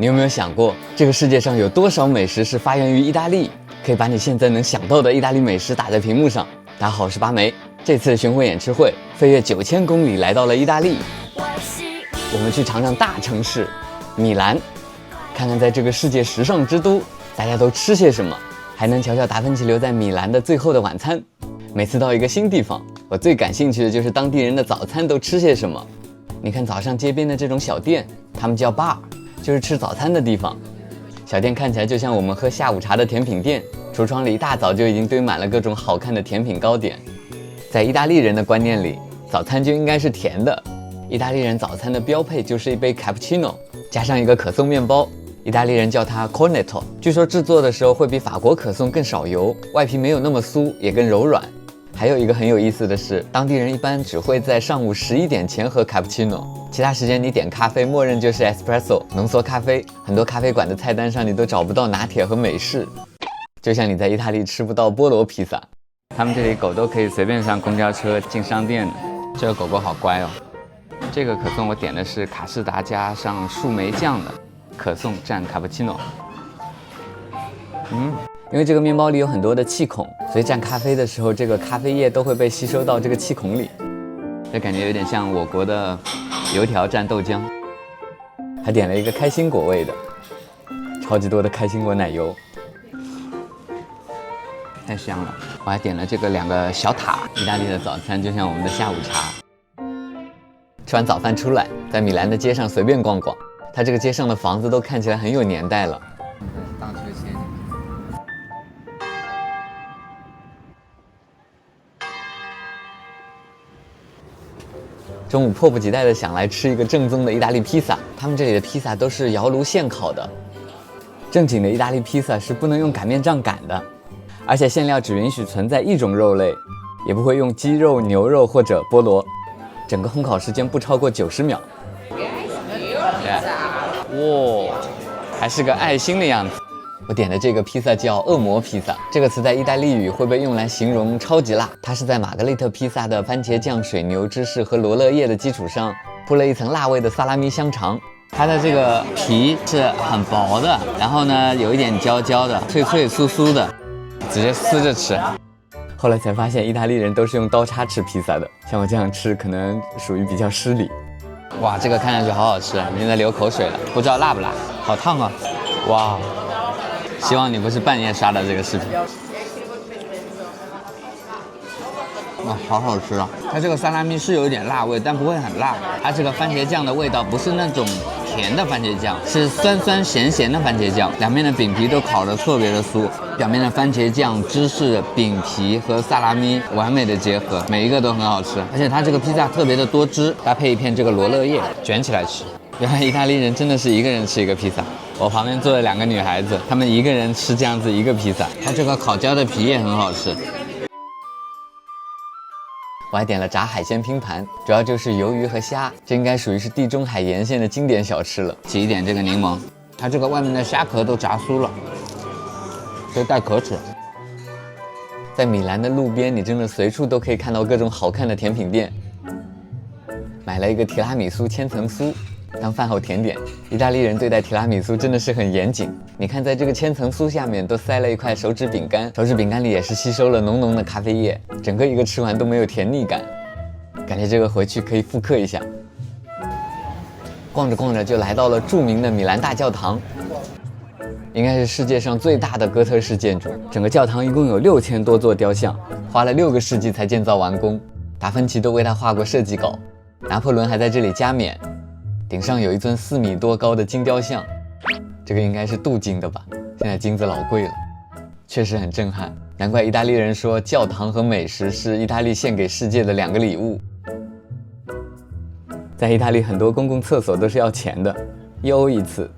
你有没有想过，这个世界上有多少美食是发源于意大利？可以把你现在能想到的意大利美食打在屏幕上。大家好，我是八梅。这次巡回演吃会，飞越9000公里来到了意大利。我们去尝尝大城市米兰，看看在这个世界时尚之都，大家都吃些什么，还能瞧瞧达芬奇留在米兰的最后的晚餐。每次到一个新地方，我最感兴趣的就是当地人的早餐都吃些什么。你看早上街边的这种小店，他们叫 bar， 就是吃早餐的地方。小店看起来就像我们喝下午茶的甜品店，橱窗里一大早就已经堆满了各种好看的甜品糕点。在意大利人的观念里，早餐就应该是甜的。意大利人早餐的标配就是一杯 cappuccino， 加上一个可颂面包，意大利人叫它 cornetto。据说制作的时候会比法国可颂更少油，外皮没有那么酥，也更柔软。还有一个很有意思的是，当地人一般只会在上午11点前喝 cappuccino， 其他时间你点咖啡默认就是 espresso 浓缩咖啡。很多咖啡馆的菜单上你都找不到拿铁和美式，就像你在意大利吃不到菠萝披萨。他们这里狗都可以随便上公交车进商店的，这个狗狗好乖哦。这个可颂我点的是卡士达加上树莓酱的可颂蘸卡布奇诺。因为这个面包里有很多的气孔，所以蘸咖啡的时候，这个咖啡液都会被吸收到这个气孔里。这感觉有点像我国的油条蘸豆浆。还点了一个开心果味的，超级多的开心果奶油，太香了。我还点了这个2个小塔，意大利的早餐就像我们的下午茶。吃完早饭出来，在米兰的街上随便逛逛，它这个街上的房子都看起来很有年代了。中午迫不及待地想来吃一个正宗的意大利披萨，他们这里的披萨都是窑炉现烤的。正经的意大利披萨是不能用擀面杖擀的，而且馅料只允许存在一种肉类，也不会用鸡肉、牛肉或者菠萝。整个烘烤时间不超过90秒。哇，还是个爱心的样子。我点的这个披萨叫恶魔披萨，这个词在意大利语会被用来形容超级辣。它是在玛格丽特披萨的番茄酱、水牛芝士和罗勒叶的基础上铺了一层辣味的萨拉米香肠。它的这个皮是很薄的，然后呢有一点焦焦的，脆脆酥酥的，直接撕着吃。后来才发现意大利人都是用刀叉吃披萨的，像我这样吃可能属于比较失礼。哇，这个看上去好好吃，已经在流口水了，不知道辣不辣，好烫啊！哇，希望你不是半夜刷的这个视频。哇，好好吃啊！它这个萨拉米是有一点辣味，但不会很辣。它这个番茄酱的味道不是那种甜的番茄酱，是酸酸咸咸的番茄酱。两面的饼皮都烤得特别的酥，表面的番茄酱、芝士、饼皮和萨拉米完美的结合，每一个都很好吃。而且它这个披萨特别的多汁，搭配一片这个罗勒叶卷起来吃。原来意大利人真的是一个人吃一个披萨。我旁边坐了2个女孩子，她们一个人吃这样子一个披萨。它这个烤焦的皮也很好吃。我还点了炸海鲜拼盘，主要就是鱿鱼和虾，这应该属于是地中海沿线的经典小吃了。挤一点这个柠檬，它这个外面的虾壳都炸酥了，所以带壳吃。在米兰的路边，你真的随处都可以看到各种好看的甜品店。买了一个提拉米苏千层酥当饭后甜点。意大利人对待提拉米苏真的是很严谨，你看在这个千层酥下面都塞了一块手指饼干，手指饼干里也是吸收了浓浓的咖啡液，整个一个吃完都没有甜腻感，感觉这个回去可以复刻一下。逛着逛着就来到了著名的米兰大教堂，应该是世界上最大的哥特式建筑，整个教堂一共有6000多座雕像，花了6个世纪才建造完工，达芬奇都为它画过设计稿，拿破仑还在这里加冕。顶上有一尊4米多高的金雕像，这个应该是镀金的吧，现在金子老贵了，确实很震撼。难怪意大利人说教堂和美食是意大利献给世界的2个礼物。在意大利很多公共厕所都是要钱的，1欧1次。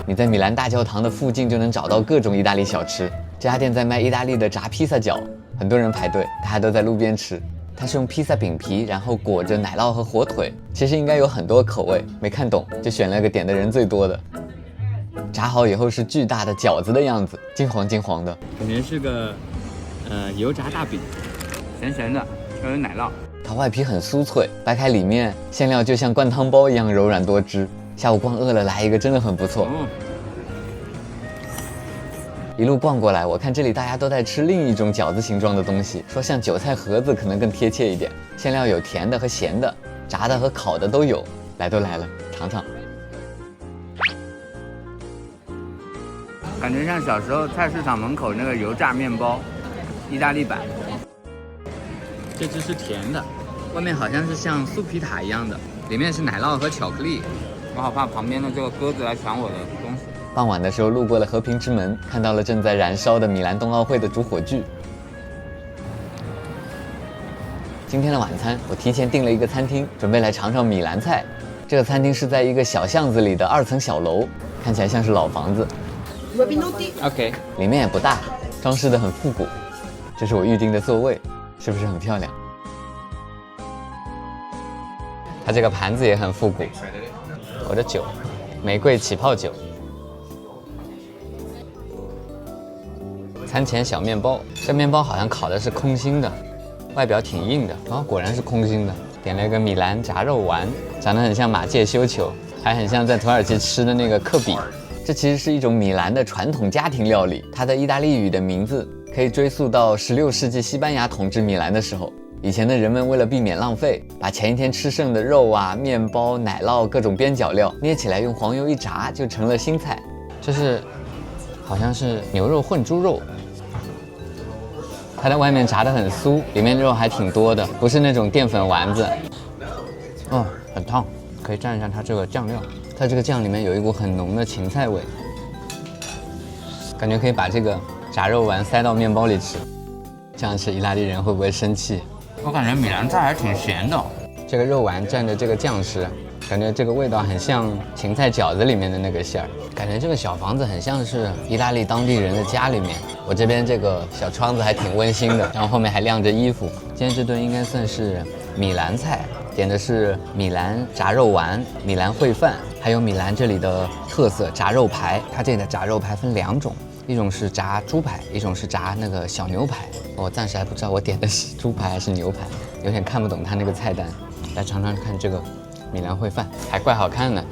你在米兰大教堂的附近就能找到各种意大利小吃，这家店在卖意大利的炸披萨饺，很多人排队，大家都在路边吃。它是用披萨饼皮，然后裹着奶酪和火腿，其实应该有很多口味，没看懂就选了个点的人最多的。炸好以后是巨大的饺子的样子，金黄金黄的，感觉是个油炸大饼，咸咸的，又有奶酪。它外皮很酥脆，掰开里面馅料就像灌汤包一样柔软多汁，下午逛饿了来一个真的很不错。一路逛过来，我看这里大家都在吃另一种饺子形状的东西，说像韭菜盒子可能更贴切一点。馅料有甜的和咸的，炸的和烤的都有。来都来了，尝尝。感觉像小时候菜市场门口那个油炸面包，意大利版。这只是甜的，外面好像是像酥皮塔一样的，里面是奶酪和巧克力。我好怕旁边的这个鸽子来抢我的东西。傍晚的时候路过了和平之门，看到了正在燃烧的米兰冬奥会的主火炬。今天的晚餐我提前订了一个餐厅，准备来尝尝米兰菜。这个餐厅是在一个小巷子里的2层小楼，看起来像是老房子。OK， 里面也不大，装饰得很复古。这是我预定的座位，是不是很漂亮？它这个盘子也很复古。我的酒，玫瑰起泡酒。餐前小面包，这面包好像烤的是空心的，外表挺硬的。哦，果然是空心的。点了一个米兰炸肉丸，长得很像马介休球，还很像在土耳其吃的那个克比。这其实是一种米兰的传统家庭料理，它的意大利语的名字可以追溯到16世纪西班牙统治米兰的时候。以前的人们为了避免浪费，把前一天吃剩的肉啊、面包、奶酪各种边角料捏起来，用黄油一炸，就成了新菜。这是好像是牛肉混猪肉，它在外面炸得很酥，里面肉还挺多的，不是那种淀粉丸子。哦，很烫，可以蘸一下它这个酱料。它这个酱里面有一股很浓的芹菜味，感觉可以把这个炸肉丸塞到面包里吃。这样吃意大利人会不会生气？我感觉米兰菜还挺咸的。这个肉丸蘸着这个酱吃，感觉这个味道很像芹菜饺子里面的那个馅儿。感觉这个小房子很像是意大利当地人的家里面。我这边这个小窗子还挺温馨的，然后后面还晾着衣服。今天这顿应该算是米兰菜，点的是米兰炸肉丸、米兰烩饭，还有米兰这里的特色炸肉排。它这里的炸肉排分2种，一种是炸猪排，一种是炸那个小牛排。我暂时还不知道我点的是猪排还是牛排，有点看不懂它那个菜单。来尝尝看这个米兰烩饭，还怪好看呢。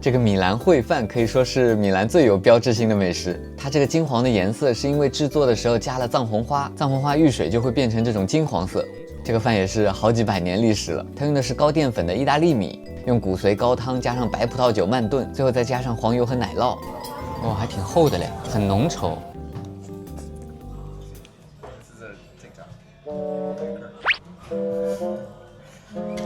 这个米兰烩饭可以说是米兰最有标志性的美食。它这个金黄的颜色是因为制作的时候加了藏红花，藏红花遇水就会变成这种金黄色。这个饭也是好几百年历史了，它用的是高淀粉的意大利米，用骨髓高汤加上白葡萄酒慢炖，最后再加上黄油和奶酪。哦，还挺厚的嘞，很浓稠。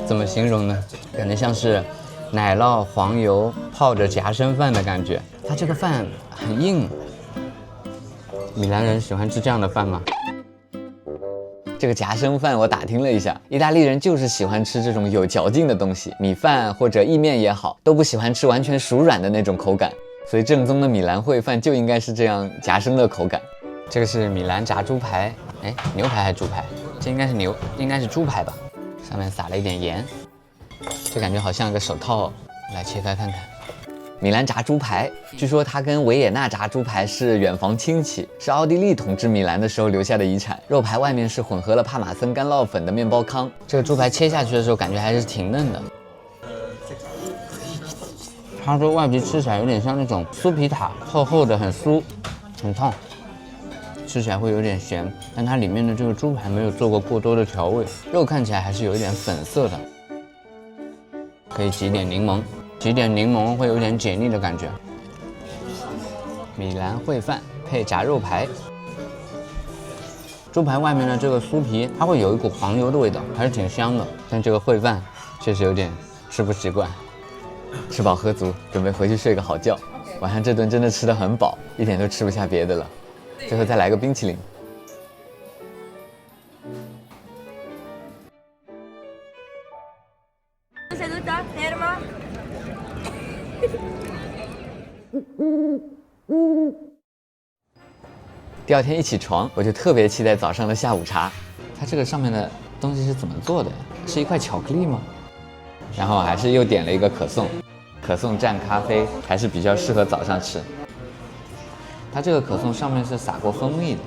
怎么形容呢？感觉像是奶酪、黄油泡着夹生饭的感觉。它这个饭很硬。米兰人喜欢吃这样的饭吗？这个夹生饭我打听了一下，意大利人就是喜欢吃这种有嚼劲的东西，米饭或者意面也好，都不喜欢吃完全熟软的那种口感。所以正宗的米兰烩饭就应该是这样夹生的口感。这个是米兰炸猪排，哎，牛排还是猪排？这应该是猪排吧？上面撒了一点盐，这感觉好像个手套。来切开看看。米兰炸猪排，据说它跟维也纳炸猪排是远房亲戚，是奥地利统治米兰的时候留下的遗产。肉排外面是混合了帕玛森干酪粉的面包糠。这个猪排切下去的时候，感觉还是挺嫩的。它说外皮吃起来有点像那种酥皮塔，厚厚的，很酥，很烫，吃起来会有点咸，但它里面的这个猪排没有做过过多的调味，肉看起来还是有一点粉色的。可以挤点柠檬，挤点柠檬会有点解腻的感觉。米兰烩饭配炸肉排，猪排外面的这个酥皮，它会有一股黄油的味道，还是挺香的。但这个烩饭确实有点吃不习惯。吃饱喝足，准备回去睡个好觉。晚上这顿真的吃得很饱，一点都吃不下别的了。最后再来个冰淇淋。第二天一起床，我就特别期待早上的下午茶。它这个上面的东西是怎么做的呀？是一块巧克力吗？然后还是又点了一个可颂，可颂蘸咖啡还是比较适合早上吃。它这个可颂上面是撒过蜂蜜的，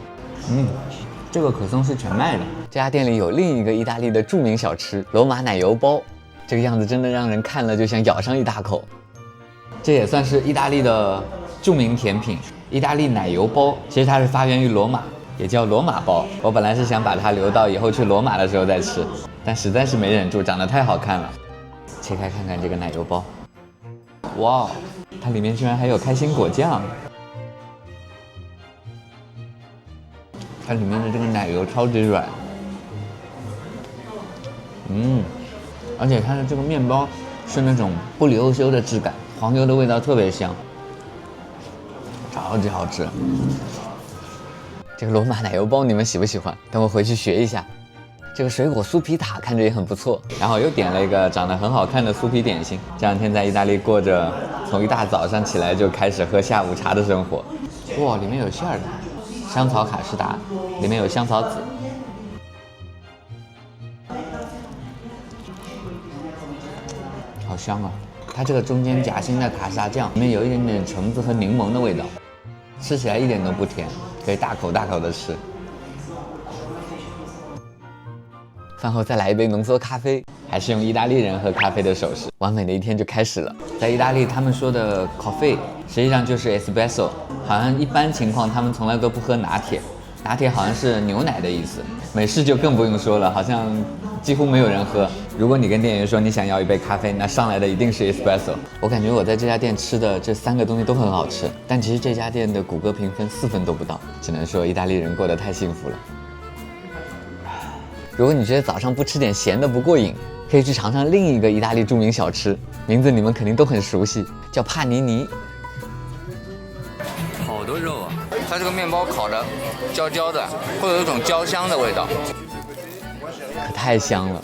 这个可颂是全麦的。这家店里有另一个意大利的著名小吃——罗马奶油包，这个样子真的让人看了就想咬上一大口。这也算是意大利的著名甜品——意大利奶油包。其实它是发源于罗马，也叫罗马包。我本来是想把它留到以后去罗马的时候再吃，但实在是没忍住，长得太好看了。切开看看这个奶油包，哇，它里面居然还有开心果酱。它里面的这个奶油超级软，而且它的这个面包是那种不离不休的质感，黄油的味道特别香，超级好吃。这个罗马奶油包你们喜不喜欢？等我回去学一下。这个水果酥皮塔看着也很不错，然后又点了一个长得很好看的酥皮点心。这两天在意大利过着从一大早上起来就开始喝下午茶的生活。哇，里面有馅儿的。香草卡士达，里面有香草籽，好香啊！它这个中间夹心的卡萨酱，里面有一点点橙子和柠檬的味道，吃起来一点都不甜，可以大口大口的吃。饭后再来一杯浓缩咖啡，还是用意大利人喝咖啡的手势，完美的一天就开始了。在意大利，他们说的 coffee 实际上就是 espresso， 好像一般情况他们从来都不喝拿铁，拿铁好像是牛奶的意思。美式就更不用说了，好像几乎没有人喝。如果你跟店员说你想要一杯咖啡，那上来的一定是 espresso。我感觉我在这家店吃的这3个东西都很好吃，但其实这家店的谷歌评分4分都不到，只能说意大利人过得太幸福了。如果你觉得早上不吃点咸的不过瘾，可以去尝尝另一个意大利著名小吃，名字你们肯定都很熟悉，叫帕尼尼。好多肉啊！它这个面包烤的焦焦的，会有一种焦香的味道，可太香了。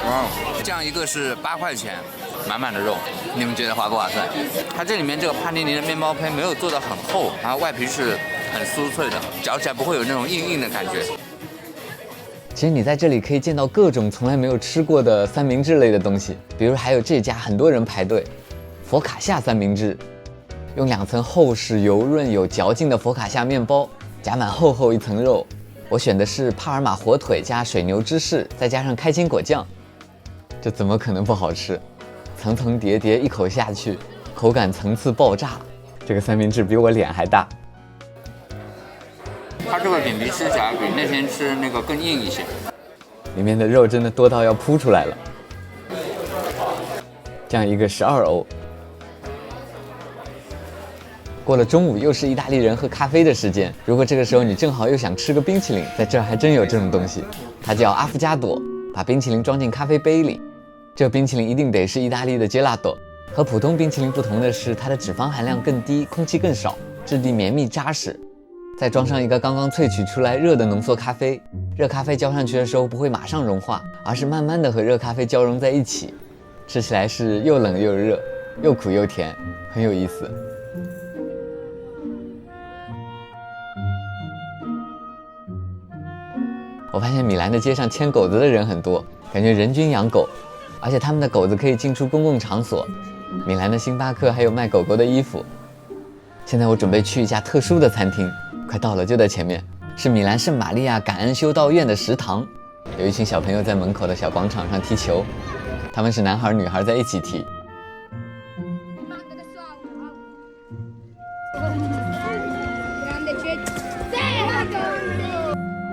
哇，这样一个是8块钱，满满的肉，你们觉得划不划算？它这里面这个帕尼尼的面包胚没有做得很厚，然后外皮是很酥脆的，嚼起来不会有那种硬硬的感觉。其实你在这里可以见到各种从来没有吃过的三明治类的东西，比如还有这家很多人排队，佛卡夏三明治，用2层厚实油润有嚼劲的佛卡夏面包，夹满厚厚一层肉。我选的是帕尔马火腿加水牛芝士，再加上开心果酱，这怎么可能不好吃？层层叠叠，一口下去，口感层次爆炸。这个三明治比我脸还大。它这个饼皮吃起来比那天吃那个更硬一些，里面的肉真的多到要扑出来了。这样一个12欧。过了中午又是意大利人喝咖啡的时间，如果这个时候你正好又想吃个冰淇淋，在这儿还真有这种东西，它叫阿芙加朵，把冰淇淋装进咖啡杯里。这冰淇淋一定得是意大利的 gelato， 和普通冰淇淋不同的是，它的脂肪含量更低，空气更少，质地绵密扎实。再装上一个刚刚萃取出来热的浓缩咖啡，热咖啡浇上去的时候不会马上融化，而是慢慢的和热咖啡交融在一起，吃起来是又冷又热，又苦又甜，很有意思。我发现米兰的街上牵狗子的人很多，感觉人均养狗，而且他们的狗子可以进出公共场所。米兰的星巴克还有卖狗狗的衣服。现在我准备去一家特殊的餐厅，快到了，就在前面，是米兰圣玛利亚感恩修道院的食堂。有一群小朋友在门口的小广场上踢球，他们是男孩女孩在一起踢。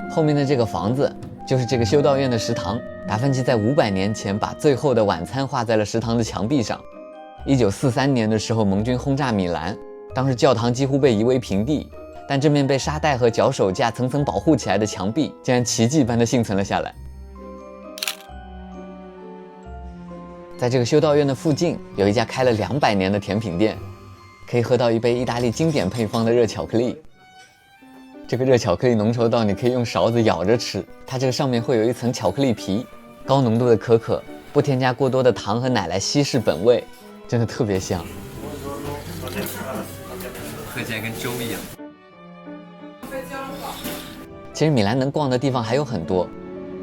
后面的这个房子就是这个修道院的食堂。达芬奇在500年前把《最后的晚餐》画在了食堂的墙壁上。1943年的时候，盟军轰炸米兰，当时教堂几乎被夷为平地，但这面被沙袋和脚手架层层保护起来的墙壁，竟然奇迹般的幸存了下来。在这个修道院的附近，有一家开了200年的甜品店，可以喝到一杯意大利经典配方的热巧克力。这个热巧克力浓稠到你可以用勺子咬着吃，它这个上面会有一层巧克力皮，高浓度的可可，不添加过多的糖和奶来稀释本味，真的特别香，喝起来跟粥一样。其实米兰能逛的地方还有很多，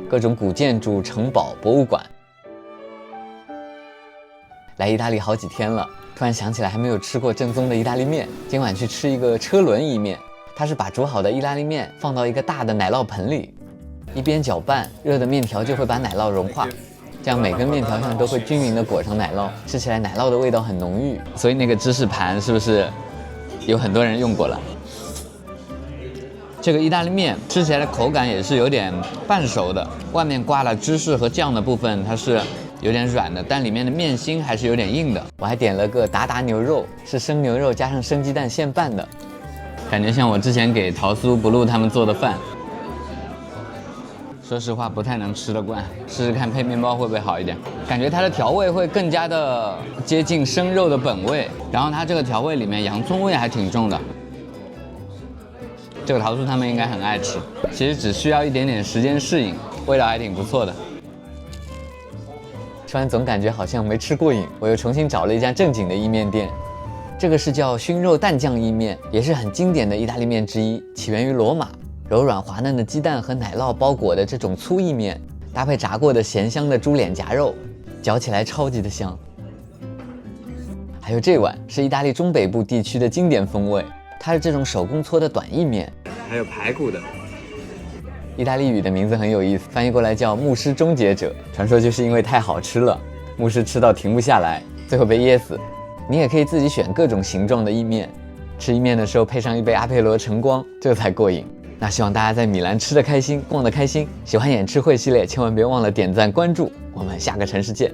各种古建筑、城堡、博物馆。来意大利好几天了，突然想起来还没有吃过正宗的意大利面，今晚去吃一个车轮意面。它是把煮好的意大利面放到一个大的奶酪盆里，一边搅拌，热的面条就会把奶酪融化，这样每根面条上都会均匀的裹上奶酪，吃起来奶酪的味道很浓郁。所以那个芝士盘是不是有很多人用过了？这个意大利面吃起来的口感也是有点半熟的，外面挂了芝士和酱的部分它是有点软的，但里面的面心还是有点硬的。我还点了个达达牛肉，是生牛肉加上生鸡蛋现拌的，感觉像我之前给桃酥、不露他们做的饭。说实话不太能吃得惯，试试看配面包会不会好一点。感觉它的调味会更加的接近生肉的本味，然后它这个调味里面洋葱味还挺重的。这个桃酥他们应该很爱吃，其实只需要一点点时间适应，味道还挺不错的。吃完总感觉好像没吃过瘾，我又重新找了一家正经的意面店。这个是叫熏肉蛋酱意面，也是很经典的意大利面之一，起源于罗马。柔软滑嫩的鸡蛋和奶酪包裹的这种粗意面，搭配炸过的咸香的猪脸夹肉，嚼起来超级的香。还有这碗是意大利中北部地区的经典风味，它是这种手工搓的短意面，还有排骨的。意大利语的名字很有意思，翻译过来叫牧师终结者。传说就是因为太好吃了，牧师吃到停不下来，最后被噎死。你也可以自己选各种形状的意面，吃意面的时候配上一杯阿佩罗晨光，这才过瘾。那希望大家在米兰吃得开心，逛得开心。喜欢演吃会系列，千万别忘了点赞关注，我们下个城市见。